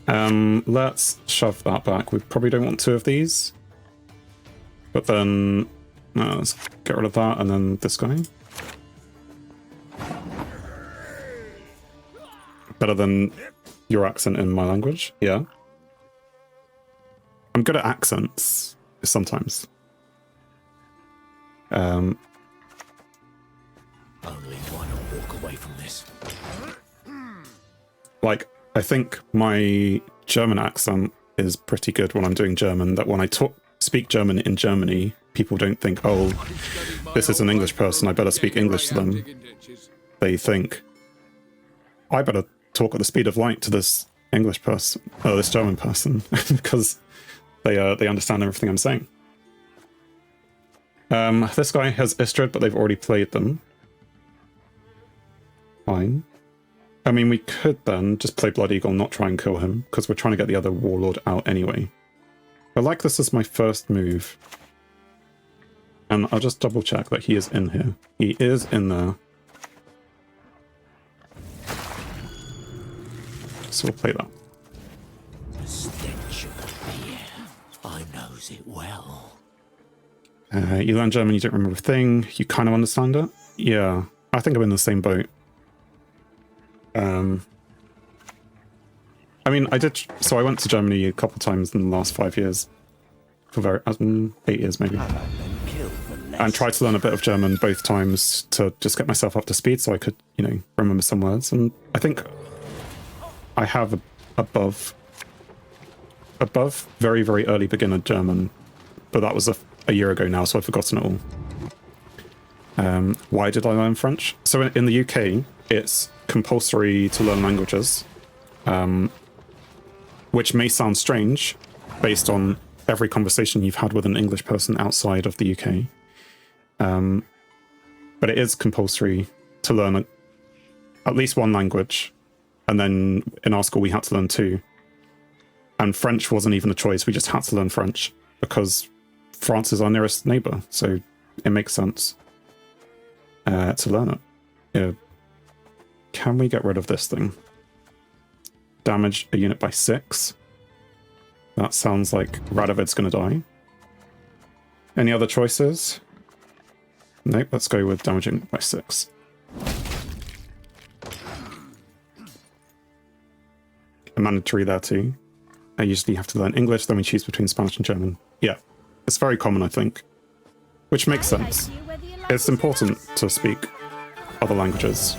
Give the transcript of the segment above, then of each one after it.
Let's shove that back. We probably don't want two of these. But then, let's get rid of that, and then this guy. Better than your accent in my language, yeah. I'm good at accents, sometimes. Only one will walk away from this. Like, I think my German accent is pretty good when I'm doing German, that when I speak German in Germany, people don't think, oh, this is an English person, I better speak English to them. They think, I better talk at the speed of light to this English person, or this German person, because they understand everything I'm saying. This guy has Istrid, but they've already played them. Fine. I mean, we could then just play Blood Eagle and not try and kill him, because we're trying to get the other Warlord out anyway. I like this as my first move. And I'll just double check that he is in here. He is in there. So we'll play that. The stench of the beer. I knows it well. You learn German, you don't remember a thing. You kind of understand it? Yeah. I think I'm in the same boat. I mean, so I went to Germany a couple times in the last 5 years. For 8 years maybe. And tried to learn a bit of German both times to just get myself up to speed so I could, you know, remember some words. And I think I have above very, very early beginner German, but that was a year ago now, so I've forgotten it all. Why did I learn French? So in the UK, it's compulsory to learn languages, which may sound strange based on every conversation you've had with an English person outside of the UK. But it is compulsory to learn at least one language. And then in our school, we had to learn 2. And French wasn't even a choice. We just had to learn French because France is our nearest neighbor. So it makes sense to learn it. Yeah. Can we get rid of this thing? Damage a unit by 6. That sounds like Radovid's going to die. Any other choices? Nope, let's go with damaging by 6. A mandatory there too. I usually have to learn English, then we choose between Spanish and German. Yeah, it's very common, I think. Which makes sense. It's important to speak other languages.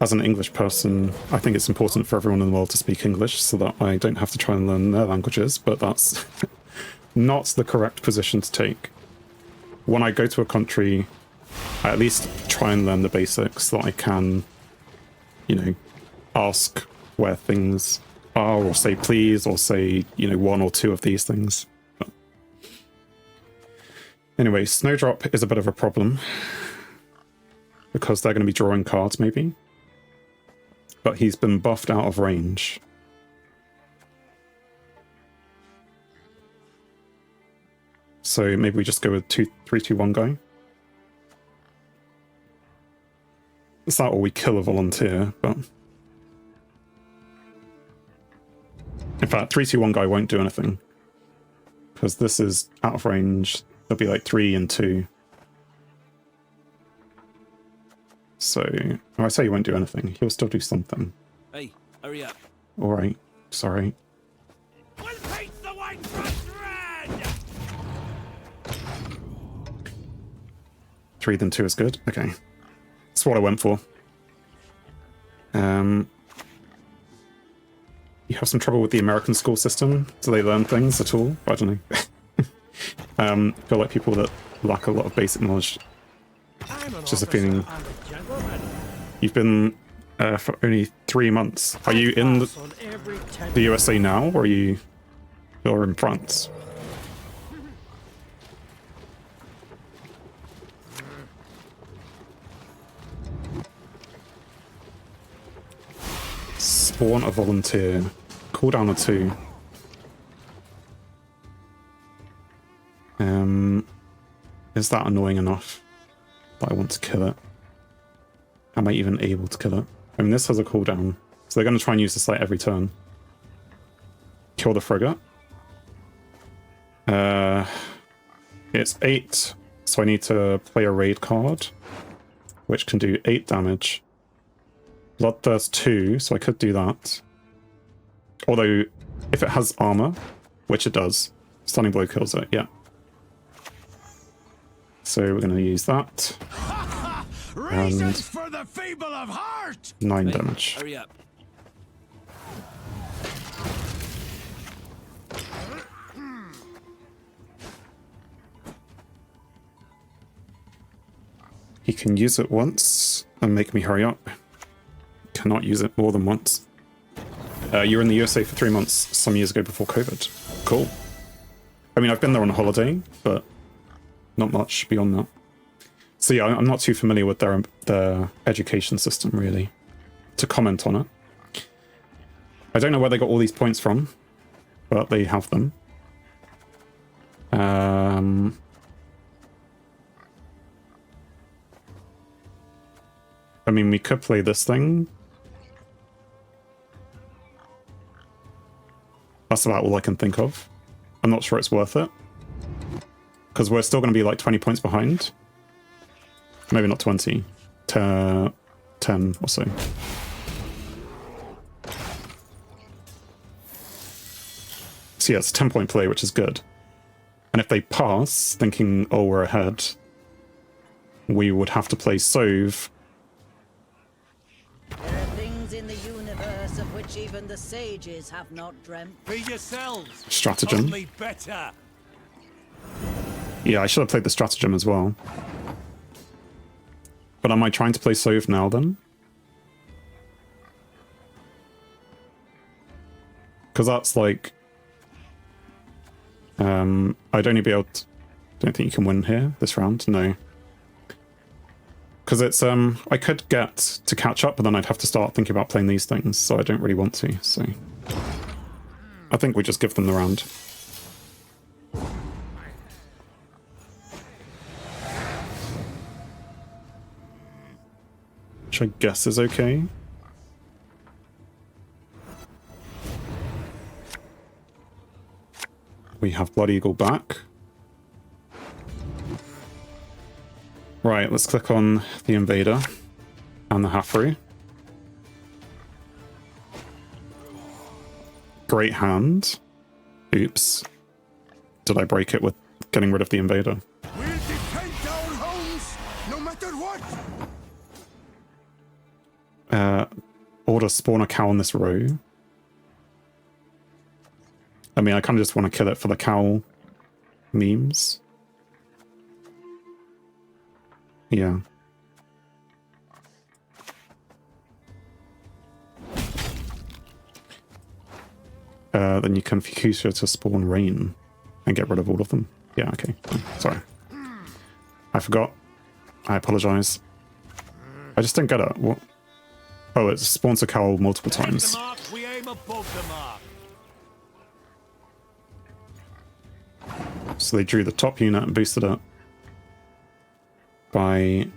As an English person, I think it's important for everyone in the world to speak English so that I don't have to try and learn their languages, but that's not the correct position to take. When I go to a country, I at least try and learn the basics so that I can, you know, ask where things are, or say please, or say, you know, 1 or 2 of these things. But anyway, Snowdrop is a bit of a problem because they're going to be drawing cards maybe. But he's been buffed out of range. So maybe we just go with 3-2-1 guy. It's that or we kill a volunteer, but in fact 3-2-1 guy won't do anything. Because this is out of range. There'll be like 3 and 2. So, I say he won't do anything. He'll still do something. Hey, hurry up. Alright, sorry. We'll paint the white brush red! 3 then 2 is good. Okay. That's what I went for. You have some trouble with the American school system? Do they learn things at all? I don't know. I feel like people that lack a lot of basic knowledge. Just a feeling. You've been for only 3 months. Are you in the USA now, or are you're in France? Spawn a volunteer. Cooldown of 2. Is that annoying enough that I want to kill it? Am I even able to kill it? I mean, this has a cooldown, so they're going to try and use this like every turn. kill the frigate. It's 8, so I need to play a raid card, which can do 8 damage. Bloodthirst 2, so I could do that. Although, if it has armor, which it does, stunning blow kills it, yeah. So we're going to use that. And for the feeble of heart. 9 damage. Hurry up. He can use it once and make me hurry up. Cannot use it more than once. You were in the USA for 3 months some years ago before COVID. Cool. I mean, I've been there on a holiday, but not much beyond that. So yeah, I'm not too familiar with their education system, really, to comment on it. I don't know where they got all these points from, but they have them. I mean, we could play this thing. That's about all I can think of. I'm not sure it's worth it. Because we're still going to be like 20 points behind. Maybe not 20. 10 or so. So yeah, it's a 10-point play, which is good. And if they pass, thinking, oh, we're ahead, we would have to play Sove. There are things in the universe of which even the sages have not dreamt. Be yourselves. Stratagem. Only better. Yeah, I should have played the stratagem as well. But am I trying to play Sove now then? Because that's like... I'd only be able to... Don't think you can win here this round. No. Because it's... I could get to catch up, but then I'd have to start thinking about playing these things, so I don't really want to, so... I think we just give them the round. Which I guess is okay. We have Blood Eagle back. Right, let's click on the Invader and the Halfru. Great hand. Oops. Did I break it with getting rid of the Invader? We'll defend our homes, no matter what. Order spawn a cow on this row. I mean, I kind of just want to kill it for the cow memes. Yeah. Then you can Fuchsia to spawn rain and get rid of all of them. Yeah, okay. Sorry. I forgot. I apologize. I just don't get it. What? Oh, it spawns a cow multiple times. The mark, we aim above the mark. So they drew the top unit and boosted it by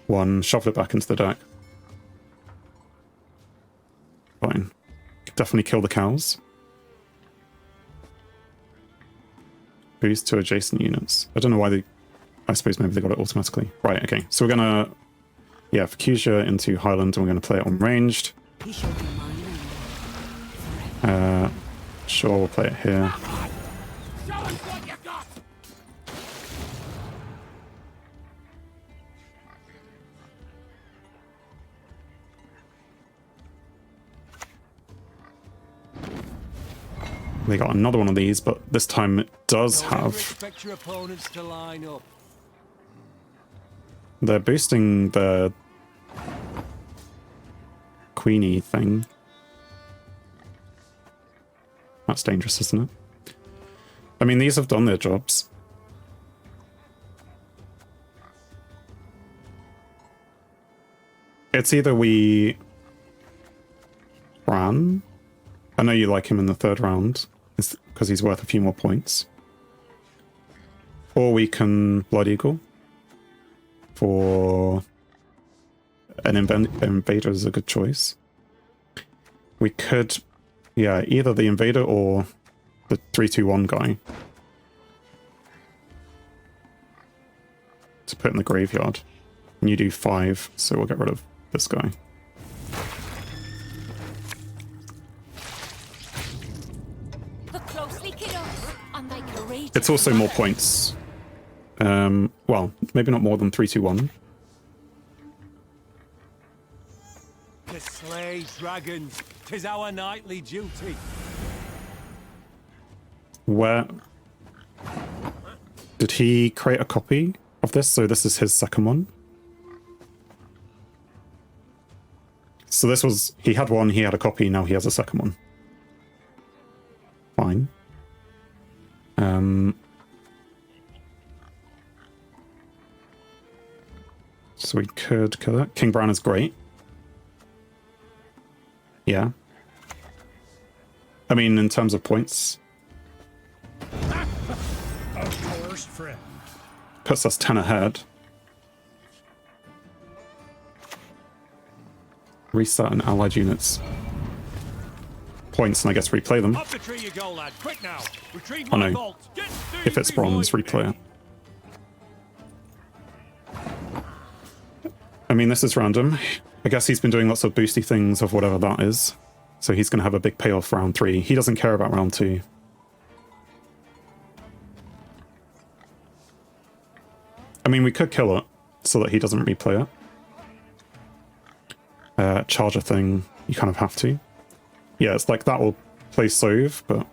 1, shoved it back into the deck. Fine. Definitely kill the cows. Boost to adjacent units. I don't know why they... I suppose maybe they got it automatically. Right, okay. So we're gonna... Yeah, Fuchsia into Highland, and we're gonna play it on ranged. Sure, we'll play it here. They got another one of these, but this time it does have... Expect your opponents to line up. They're boosting the Queenie thing. That's dangerous, isn't it? I mean, these have done their jobs. It's either we... Bran. I know you like him in the 3rd round, because he's worth a few more points. Or we can Blood Eagle. For an Invader is a good choice. We could Yeah, either the invader or the 3-2-1 guy to put in the graveyard. And you do 5, so we'll get rid of this guy. It's also more points. Well, maybe not more than 3-2-1. To slay dragons, 'tis our nightly duty. Where did he create a copy of this? So this is his second one. So this was, he had one, he had a copy, now he has a second one. Fine. So we could kill it. King Brown is great. Yeah. I mean, in terms of points. Of course, friend. Puts us 10 ahead. Reset and allied units. Points, and I guess replay them. Up the tree you go, lad. Quick now. Retrieve Oh my no. vault. If it's bronze, replay it. I mean, this is random. I guess he's been doing lots of boosty things of whatever that is. So he's going to have a big payoff for round 3. He doesn't care about round 2. I mean, we could kill it so that he doesn't replay it. Charger thing, you kind of have to. Yeah, it's like that will play Sove, but...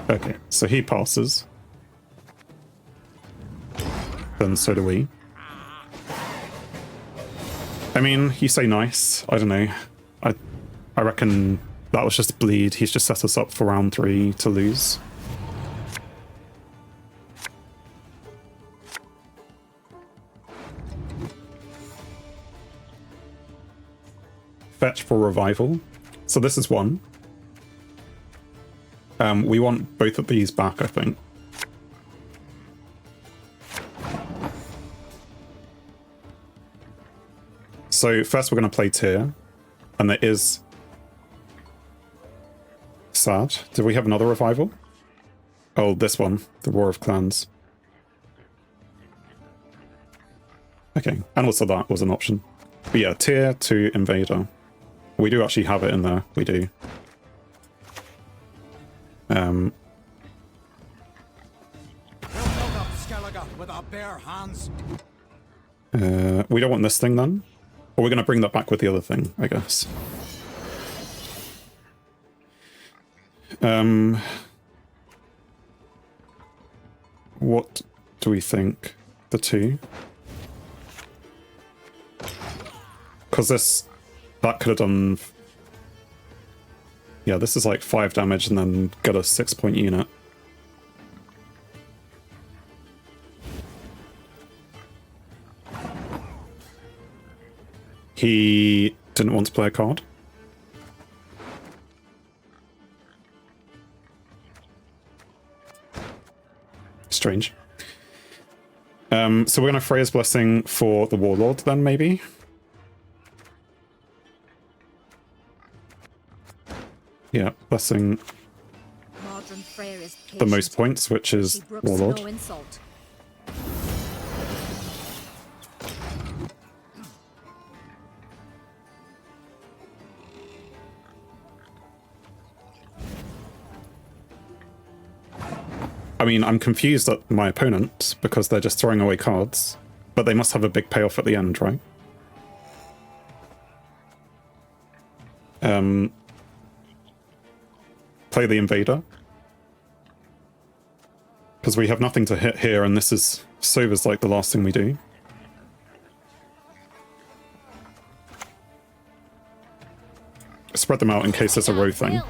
Okay, so he passes. Then so do we. I mean, you say nice. I don't know. I reckon that was just bleed. He's just set us up for round 3 to lose. Fetch for revival. So this is one. We want both of these back, I think. So first we're going to play tier, and there is... Sad. Did we have another revival? Oh, this one. The War of Clans. Okay, and also that was an option. But yeah, tier to invader. We do actually have it in there. We do. We'll build up Skellige with our bare hands. We don't want this thing then? Or we're going to bring that back with the other thing, I guess. What do we think? The 2? Because that could have done... Yeah, this is like 5 damage and then got a 6-point unit. He didn't want to play a card. Strange. So we're going to Freya's Blessing for the Warlord then, maybe? Yeah, Blessing the most points, which is Warlord. No insult. I mean, I'm confused at my opponent because they're just throwing away cards, but they must have a big payoff at the end, right? Play the invader. Because we have nothing to hit here, and this is... Sova's like the last thing we do. Spread them out in case there's a row thing.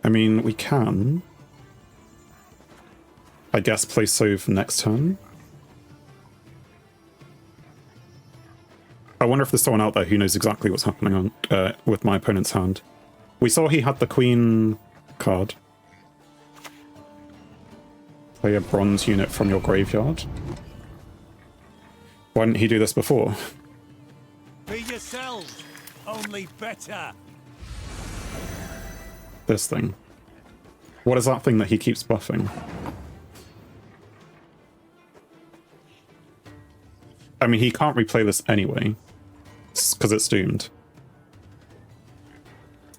I mean, we can... I guess play Sove next turn. I wonder if there's someone out there who knows exactly what's happening on with my opponent's hand. We saw he had the queen card. Play a bronze unit from your graveyard. Why didn't he do this before? Be yourselves, only better. This thing. What is that thing that he keeps buffing? I mean, he can't replay this anyway, because it's doomed.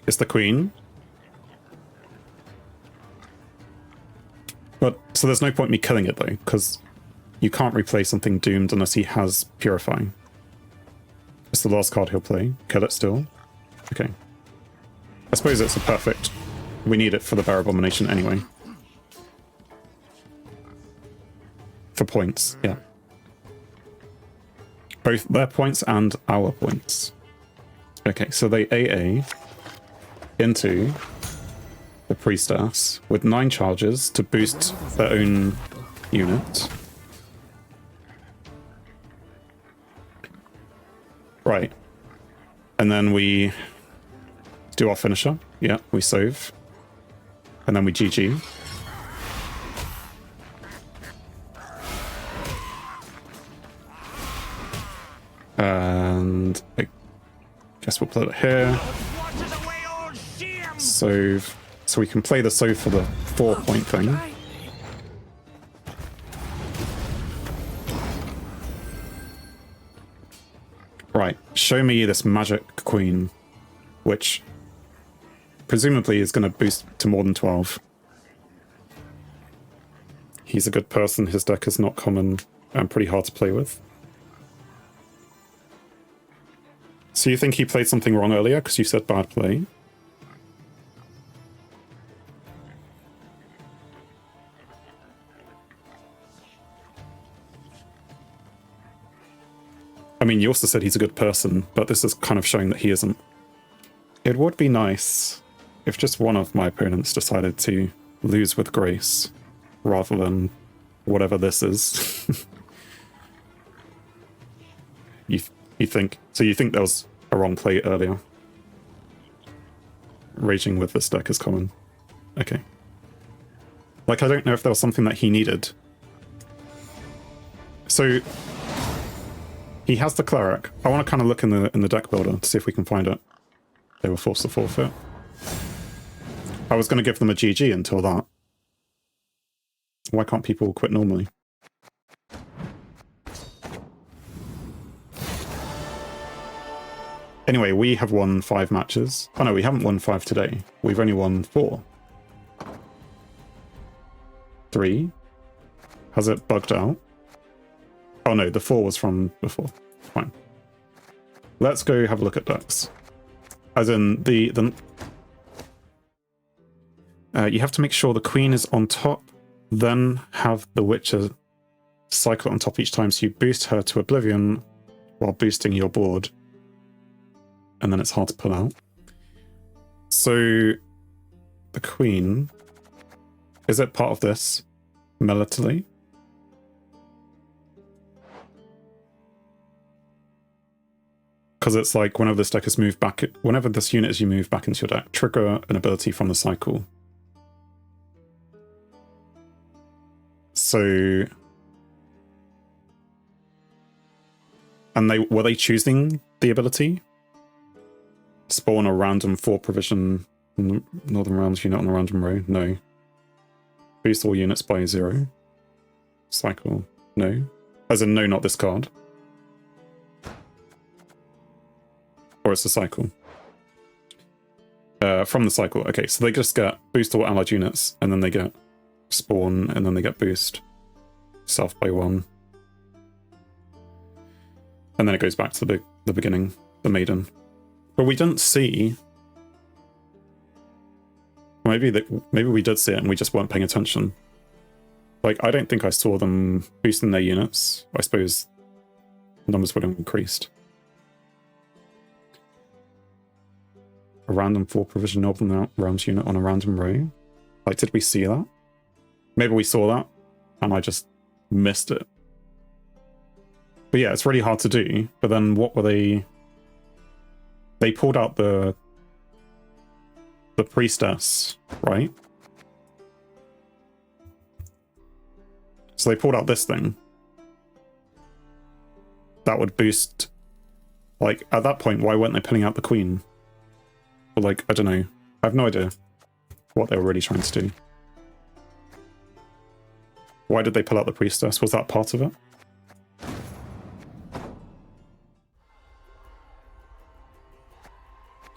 It's the queen. But, so there's no point me killing it though, because you can't replay something doomed unless he has Purify. It's the last card he'll play. Kill it still. Okay. I suppose it's a perfect... We need it for the Bear Abomination anyway. For points, yeah. Both their points and our points. Okay, so they AA into the Priestess with 9 charges to boost their own unit. Right. And then we do our finisher. Yeah, we save. And then we GG. And I guess we'll play it here. Save. So we can play the save for the 4-point thing. Right, show me this magic queen, which presumably is going to boost to more than 12. He's a good person, his deck is not common and pretty hard to play with. So you think he played something wrong earlier because you said bad play? I mean, you also said he's a good person, but this is kind of showing that he isn't. It would be nice if just one of my opponents decided to lose with grace, rather than whatever this is. You think... So you think there was a wrong play earlier? Raging with this deck is common. Okay. Like, I don't know if there was something that he needed. So... He has the cleric. I want to kind of look in the deck builder to see if we can find it. They were forced to forfeit. I was going to give them a GG until that. Why can't people quit normally? Anyway, we have won 5 matches. Oh no, we haven't won 5 today. We've only won 4. 3. Has it bugged out? Oh no, the 4 was from before. Fine. Let's go have a look at decks. As in, you have to make sure the queen is on top, then have the Witcher cycle on top each time, so you boost her to Oblivion while boosting your board. And then it's hard to pull out. So, the queen, is it part of this? Melitally? Because it's like whenever this deck is moved back, whenever this unit is you move back into your deck, trigger an ability from the cycle. So, and were they choosing the ability? Spawn a random 4 provision Northern Realms unit on a random row? No. Boost all units by 0. Cycle? No. As in, no, not this card. Or it's a cycle. From the cycle. Okay, so they just get boost all allied units, and then they get spawn, and then they get boost. South by 1. And then it goes back to the beginning, the maiden. But we didn't see... Maybe we did see it and we just weren't paying attention. Like, I don't think I saw them boosting their units. I suppose numbers would have increased. A random 4 provision Northern Realms unit on a random row. Like, did we see that? Maybe we saw that and I just missed it. But yeah, it's really hard to do. But then what were they... They pulled out the priestess, right? So they pulled out this thing. That would boost... Like, at that point, why weren't they pulling out the queen? Or like, I don't know. I have no idea what they were really trying to do. Why did they pull out the priestess? Was that part of it?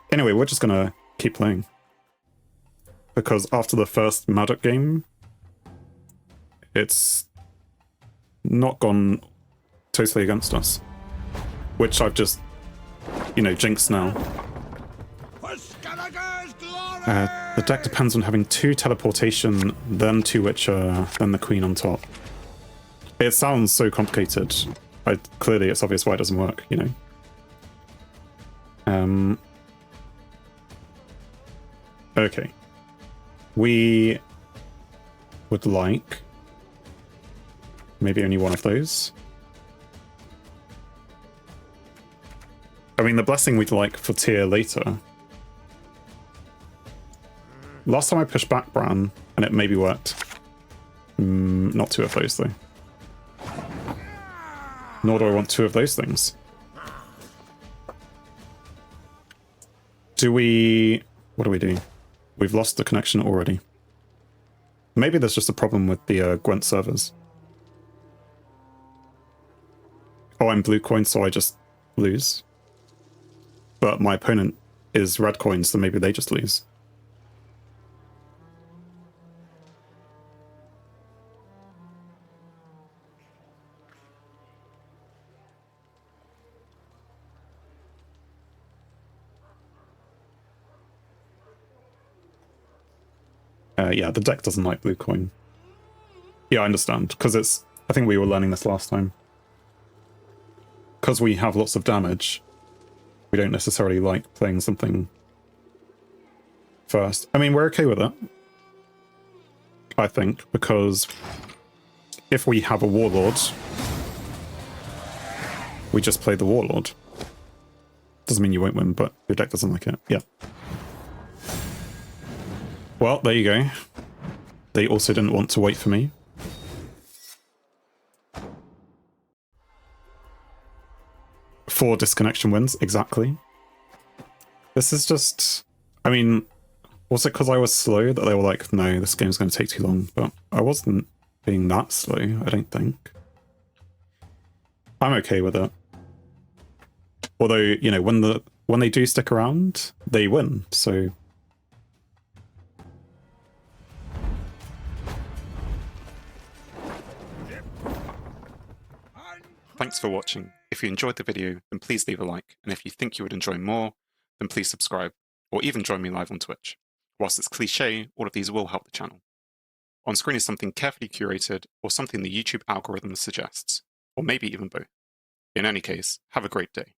Anyway, we're just gonna keep playing. Because after the first Maddox game, it's not gone totally against us. Which I've just, you know, jinxed now. The deck depends on having 2 teleportation, then 2 Witcher, then the queen on top. It sounds so complicated. Clearly it's obvious why it doesn't work, you know. Okay. We would like maybe only one of those. I mean, the blessing we'd like for tier later. Last time I pushed back Bran, and it maybe worked. Not 2 of those, though. Nor do I want 2 of those things. Do we... What do we do? We've lost the connection already. Maybe there's just a problem with the Gwent servers. Oh, I'm blue coin, so I just lose. But my opponent is red coin, so maybe they just lose. Yeah, the deck doesn't like blue coin. Yeah, I understand, because it's... I think we were learning this last time. Because we have lots of damage, we don't necessarily like playing something first. I mean, we're okay with it, I think, because if we have a warlord, we just play the warlord. Doesn't mean you won't win, but your deck doesn't like it. Yeah. Well, there you go. They also didn't want to wait for me. Four disconnection wins, exactly. This is just... I mean, was it because I was slow that they were like, no, this game's going to take too long? But I wasn't being that slow, I don't think. I'm okay with it. Although, you know, when they do stick around, they win, so... Thanks for watching. If you enjoyed the video, then please leave a like, and if you think you would enjoy more, then please subscribe, or even join me live on Twitch. Whilst it's cliché, all of these will help the channel. On screen is something carefully curated, or something the YouTube algorithm suggests, or maybe even both. In any case, have a great day.